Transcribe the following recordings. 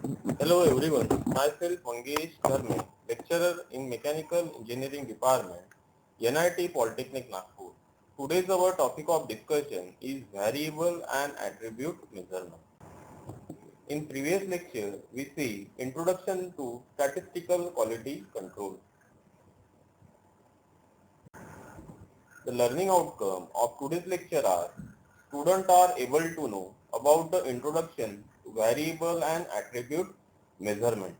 Hello everyone, myself Mangesh Dharme, lecturer in Mechanical Engineering Department, NIT Polytechnic Nagpur. Today's our topic of discussion is variable and attribute measurement. In previous lecture, we see introduction to statistical quality control. The learning outcome of today's lecture are students are able to know about the introduction to variable and attribute measurement.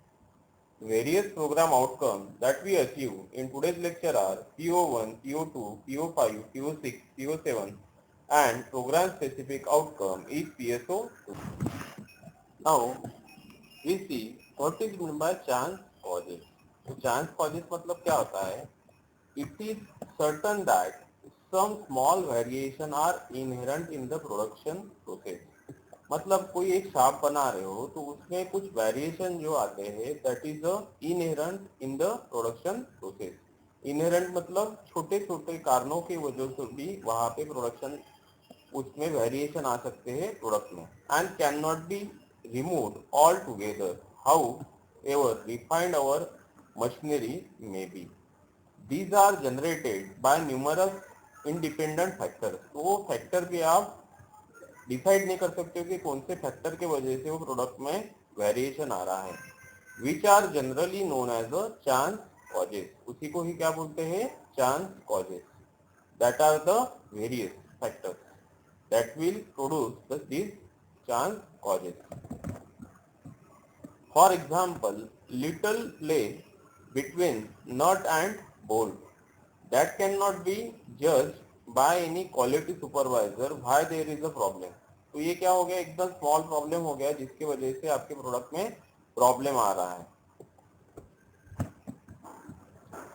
Various program outcomes that we achieve in today's lecture are PO1, PO2, PO5, PO6, PO7 and program specific outcome is PSO2. Now we see what is meant by chance causes. तो chance causes मतलब क्या होता है? It is certain that some small variation are inherent in the production process. मतलब कोई एक शाप बना रहे हो तो उसमें कुछ वेरिएशन जो आते हैं that is inherent in the production process. Inherent मतलब छोटे छोटे कारणों की वजह से भी वहां पे प्रोडक्शन उसमें वेरिएशन आ सकते हैं प्रोडक्ट में and can not be removed altogether however refined our machinery may be. These are generated by numerous independent factors. तो वो फैक्टर भी आप डिसाइड नहीं कर सकते हो कि कौन से फैक्टर के वजह से वो प्रोडक्ट में वेरिएशन आ रहा है. Which are generally known as a chance causes. उसी को ही क्या बोलते हैं? Chance causes. That are the various factors that will produce this chance causes. For example little play between nut and bolt that cannot be judged by any quality supervisor why there is a problem. तो ये क्या हो गया? एकदम small problem हो गया जिसकी वजह से आपके प्रोडक्ट में प्रॉब्लम आ रहा है.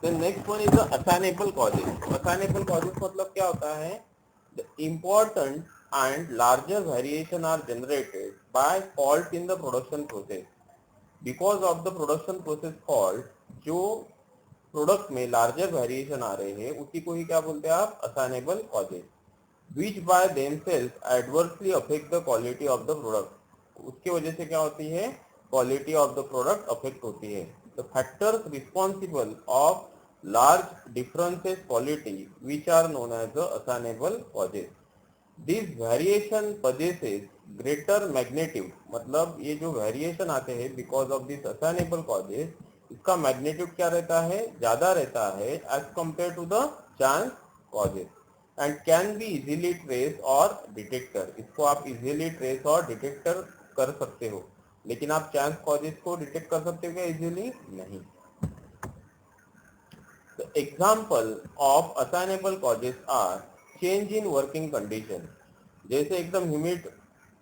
The next one is the assignable causes. Assignable causes मतलब क्या होता है? The important and larger variation are generated by fault in the production process. Because of the production process fault, जो प्रोडक्ट में larger variation आ रहे हैं उसी को ही क्या बोलते हैं आप? Assignable causes. Which by themselves adversely affect the quality of the product. उसकी वजह से क्या होती है? Quality of the product affect होती है. The factors responsible of large differences quality which are known as the assignable causes. This variation possesses greater magnitude. मतलब ये जो वेरिएशन आते हैं because of this assignable causes इसका मैग्नीट्यूड क्या रहता है? ज्यादा रहता है as compare to the chance causes and can be easily trace और डिटेक्टर. इसको आप इजीली ट्रेस और डिटेक्टर कर सकते हो लेकिन आप चांस कॉजेज को डिटेक्ट कर सकते हो क्या? इजीली नहीं. The example of assignable causes are change in working condition. जैसे एकदम ह्यूमिड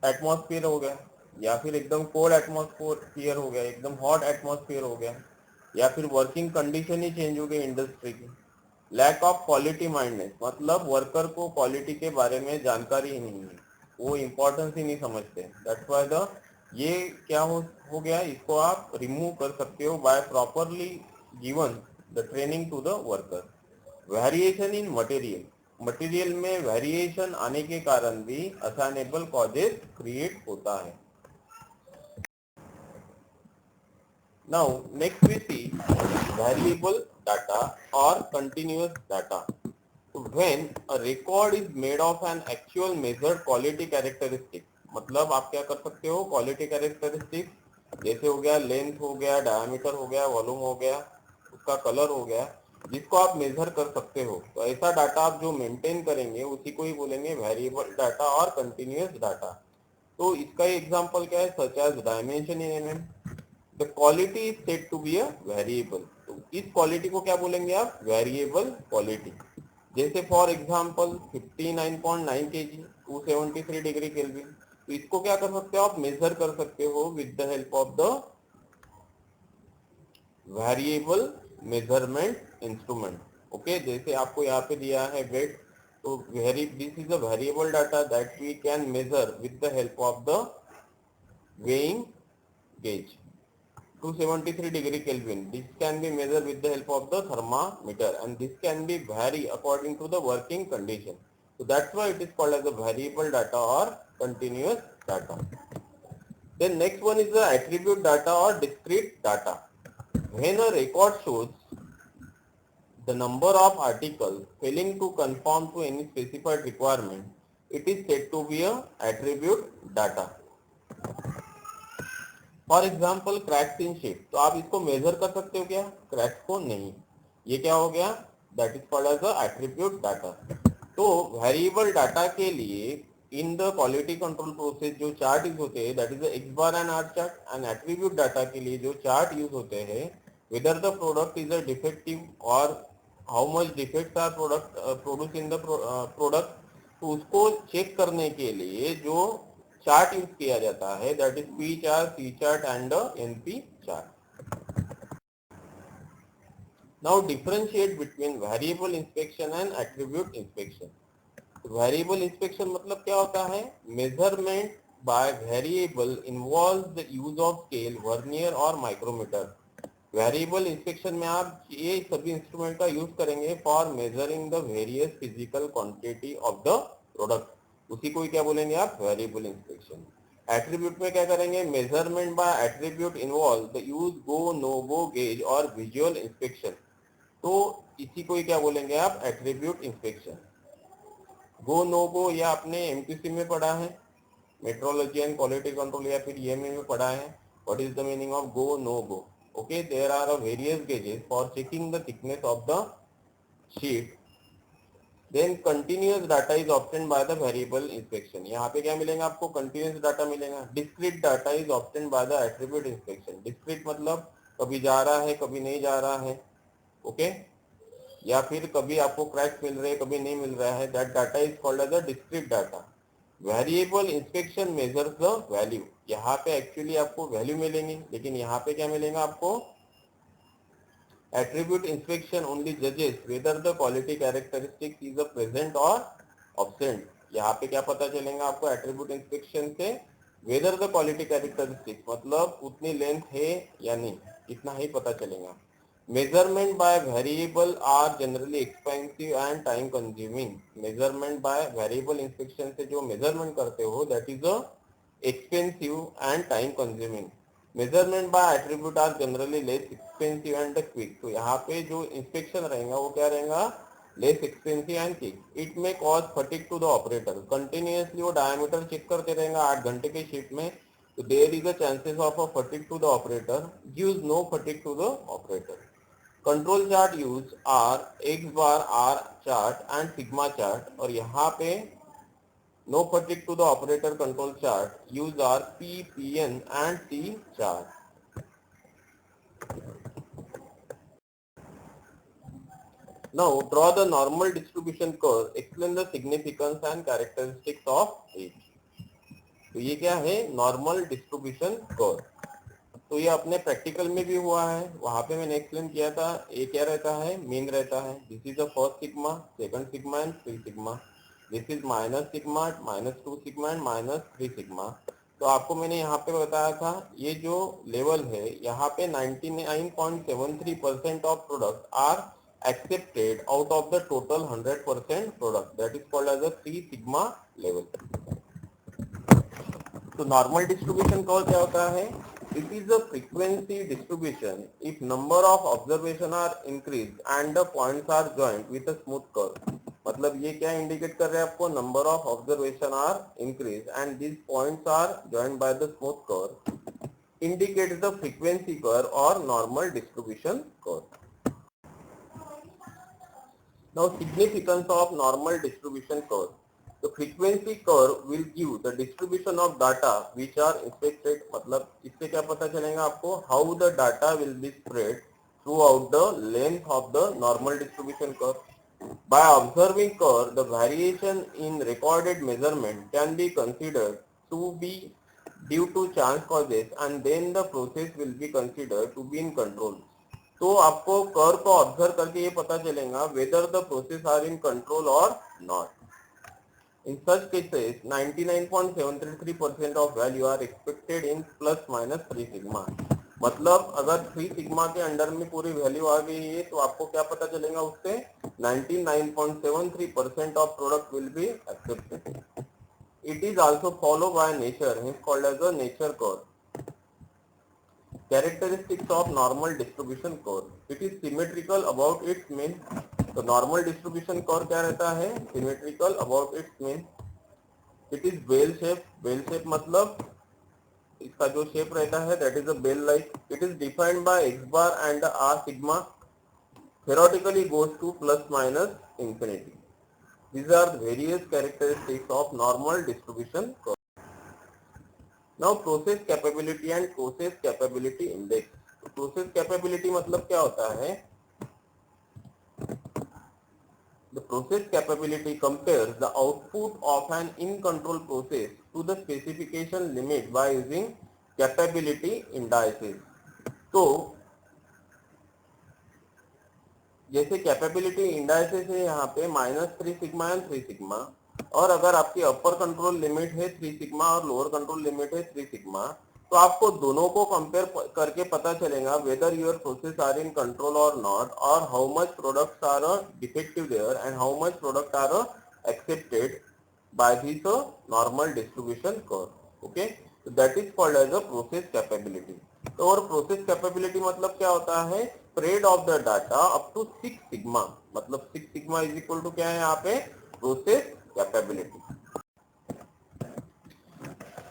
एटमॉस्फेयर हो गया या फिर एकदम कोल्ड एटमॉस्फेयर हो गया, एकदम हॉट एटमॉस्फेयर हो गया या फिर वर्किंग कंडीशन ही चेंज हो गई इंडस्ट्री की. लैक ऑफ क्वालिटी माइंडनेस मतलब वर्कर को क्वालिटी के बारे में जानकारी ही नहीं है, वो इम्पोर्टेंस ही नहीं समझते. दैट्स व्हाई द ये क्या हो गया? इसको आप रिमूव कर सकते हो by properly given the training to the worker. Variation in material. Material में वेरिएशन आने के कारण भी असाइनेबल कॉजेज क्रिएट होता है. Now next we see variable data or continuous data. So when a record is made of an actual measured quality characteristic, मतलब आप क्या कर सकते हो? क्वालिटी कैरेक्टरिस्टिक जैसे हो गया लेंथ हो गया, डायमीटर हो गया, वॉल्यूम हो गया, उसका कलर हो गया, जिसको आप मेजर कर सकते हो. तो ऐसा डाटा आप जो मेंटेन करेंगे उसी को ही बोलेंगे वेरिएबल डाटा और कंटिन्यूअस डाटा. तो इसका एग्जांपल क्या है? Such as dimension in mm. The quality is said to be a variable. तो इस क्वालिटी को क्या बोलेंगे आप? Variable quality. जैसे for example 59.9 kg 273 degree Kelvin. तो इसको क्या कर सकते हो आप? मेजर कर सकते हो with the help of the variable measurement instrument. Okay, जैसे आपको यहाँ पे दिया है वेट, तो this is a variable data that we can measure with the help of the weighing gauge. 273 degree Kelvin. This can be measured with the help of the thermometer and this can be vary according to the working condition. So that's why it is called as a variable data or continuous data. Then next one is the attribute data or discrete data. When a record shows the number of articles failing to conform to any specified requirement, it is said to be a attribute data. For example cracks in shape, तो आप इसको major कर सकते हो क्या? Cracks को नहीं. ये क्या हो गया? That is called as a attribute data. तो वेरिएबल डाटा के लिए in the quality control process जो चार्ट यूज होते हैं that is X bar and R chart. And attribute data के लिए जो चार्ट यूज होते हैं whether the product is a defective और how much defects are produce in the product, तो उसको चेक करने के लिए जो चार्ट यूज किया जाता है that is P chart, C chart and NP chart. Now differentiate between variable inspection and attribute inspection. Variable inspection मतलब क्या होता है? Measurement by variable involves the use of scale, vernier और माइक्रोमीटर. वेरिएबल इंस्पेक्शन में आप ये सभी instrument का यूज करेंगे for measuring the various physical quantity of the product. उसी को ही क्या बोलेंगे आप? Variable inspection. एट्रीब्यूट में क्या करेंगे? Measurement by attribute involve the use go, no go, gauge और विजुअल इंस्पेक्शन. तो इसी को ही क्या बोलेंगे आप? Attribute inspection. Go no go या आपने एमक्यूसी में पढ़ा है, मेट्रोलॉजी एंड क्वालिटी कंट्रोल या फिर ईएमए में पढ़ा है. What is the meaning of go no go? Okay, there are various gauges for checking the thickness of the sheet. Then continuous data is obtained by the variable inspection. यहाँ पे क्या मिलेगा आपको? continuous data मिलेगा. discrete data is obtained by the attribute inspection. discrete मतलब कभी जा रहा है कभी नहीं जा रहा है, okay? या फिर कभी आपको क्रैक्स मिल रहे हैं कभी नहीं मिल रहा है. that data is called as a discrete data. Variable inspection measures the value. यहाँ पे एक्चुअली आपको वैल्यू मिलेंगे, लेकिन यहाँ पे क्या मिलेगा आपको? एट्रीब्यूट इंस्पेक्शन ओनली जजेस whether the quality characteristics is a present और ऑब्सेंट. यहाँ पे क्या पता चलेगा आपको एट्रीब्यूट इंस्पेक्शन से? वेदर द क्वालिटी कैरेक्टरिस्टिक्स मतलब उतनी लेंथ है या नहीं, इतना ही पता चलेगा. Measurement by variable are generally expensive and time consuming. Measurement by variable inspection से जो मेजरमेंट करते हो that is expensive and time consuming. Measurement by attribute are generally less expensive and quick. तो यहाँ पे जो इंस्पेक्शन रहेगा वो क्या रहेगा? Less expensive and quick. It may cause fatigue to the operator. Continuously वो डायमीटर चेक करते रहेगा 8 घंटे के शिफ्ट में, तो there is a chances of a fatigue to the operator. Gives no fatigue to the operator. Control chart use R X bar R chart and sigma chart. और यहाँ पे no fatigue to the operator control chart use R P, P N and C chart. Now draw the normal distribution curve. Explain the significance and characteristics of it. तो ये क्या है? Normal distribution curve. तो ये अपने practical में भी हुआ है, वहां पे मैंने एक्सप्लेन किया था. ये क्या रहता है? मीन रहता है. This is the first sigma, second sigma and three sigma. This is minus sigma, -2 sigma and -3 sigma. तो आपको मैंने यहाँ पे बताया था ये जो लेवल है यहाँ पे 99.73% of product are accepted out of the total 100% product. That is called as a 3 sigma level. तो नॉर्मल डिस्ट्रीब्यूशन कर्व क्या होता है? It is a frequency distribution if number of observation are increased and the points are joined with a smooth curve. मतलब ये क्या indicate कर रहे हैं आपको? Number of observation are increase and these points are joined by the smooth curve indicates the frequency curve or normal distribution curve. Now significance of normal distribution curve. The frequency curve will give the distribution of data which are inspected. मतलब इससे क्या पता चलेगा आपको? How the data will be spread throughout the length of the normal distribution curve. By observing curve, the variation in recorded measurement can be considered to be due to chance causes and then the process will be considered to be in control. तो आपको curve को observe करके ये पता चलेगा whether the process are in control or not. In such cases, 99.733% of value are expected in ±3 sigma. मतलब अगर 3 sigma के अंडर में पूरी वैल्यू आ गई है तो आपको क्या पता चलेगा उससे? 99.73% of product will be accepted. It is also followed by nature, hence called as a nature curve. Characteristics of normal distribution curve. It is symmetrical about its mean. तो normal distribution curve क्या रहता है? Symmetrical about its mean. It is bell shape. Bell shape मतलब इसका जो shape रहता है that is a bell like. It is defined by x bar and r sigma. Theoretically goes to plus minus infinity. These are the various characteristics of normal distribution curve. Now process capability and process capability index. तो process capability मतलब क्या होता है? The process capability compares the output of an in-control process to the specification limit by using capability indices. तो जैसे capability indices है यहाँ पे -3 सिग्मा एंड 3 सिग्मा, और अगर आपकी अपर कंट्रोल लिमिट है 3 सिग्मा और लोअर कंट्रोल लिमिट है 3 सिग्मा, तो आपको दोनों को कंपेयर करके पता चलेगा whether your process are in control और नॉट, और how much products are defective there and how much product are accepted by this normal distribution curve. Okay, तो that is called as a process capability. तो और process capability मतलब क्या होता है? Spread of the data up to 6 sigma. मतलब 6 sigma is equal to क्या है यहाँ पे? Process capability.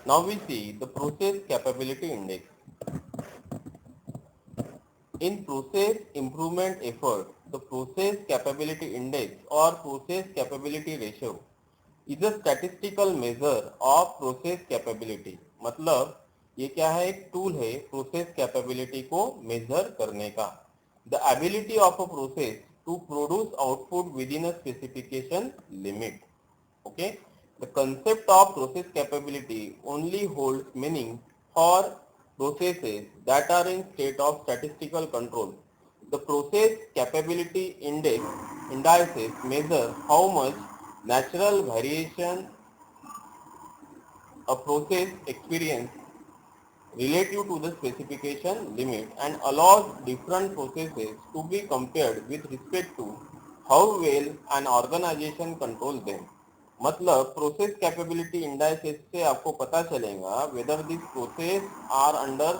Now we see the process capability index. In process improvement effort, the process capability index or process capability ratio is a statistical measure of process capability. मतलब ये क्या है? एक tool है प्रोसेस कैपेबिलिटी को major करने का. The ability of a process to produce output within a specification limit. Okay. The concept of process capability only holds meaning for processes that are in state of statistical control. The process capability indices measure how much natural variation a process experiences relative to the specification limit and allows different processes to be compared with respect to how well an organization controls them. मतलब process capability indices से आपको पता चलेगा whether this process are under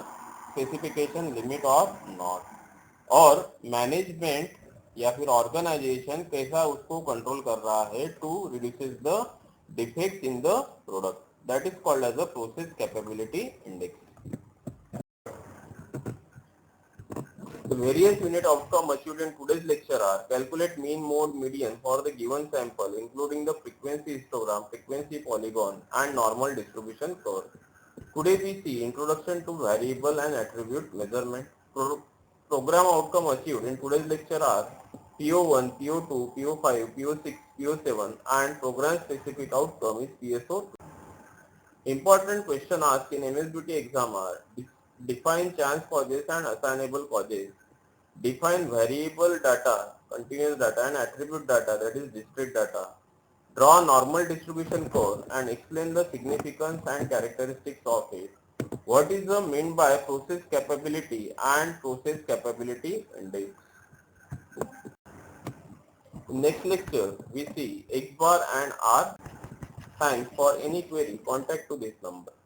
specification limit और not, और management या फिर organization कैसा उसको कंट्रोल कर रहा है to reduces the defects in the product. That is called as a process capability index. The various unit outcome achieved in today's lecture are: calculate mean, mode, median for the given sample, including the frequency histogram, frequency polygon, and normal distribution curve. Today we see introduction to variable and attribute measurement. Program outcome achieved in today's lecture are PO1, PO2, PO5, PO6, PO7, and program specific outcome is PSO2. Important question asked in MSBT exam are: define chance causes and assignable causes. Define variable data, continuous data, and attribute data, that is discrete data. Draw normal distribution curve and explain the significance and characteristics of it. What is the mean by process capability and process capability index? In next lecture, we see X bar and R. Thanks. For any query, contact to this number.